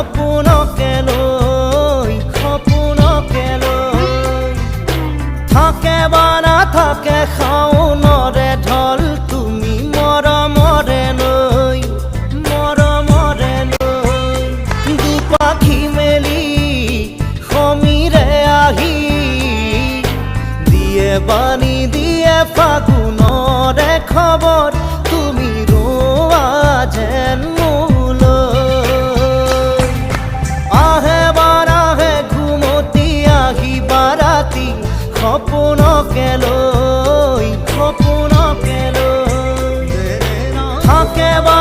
সপোনকে লৈ থাকে বা নাথাকে শাওনৰে ঢল তুমি মৰমৰে লৈ দুপাখি মেলি সমীৰে আহি দিয়ে বাণী দিয়ে ফাগুনৰে খবৰ তুমি ৰোৱা যেন মোলৈ আহে বাৰাহে ঘুমতি আহি বাৰাতি সপোনকে লৈ থাকে বা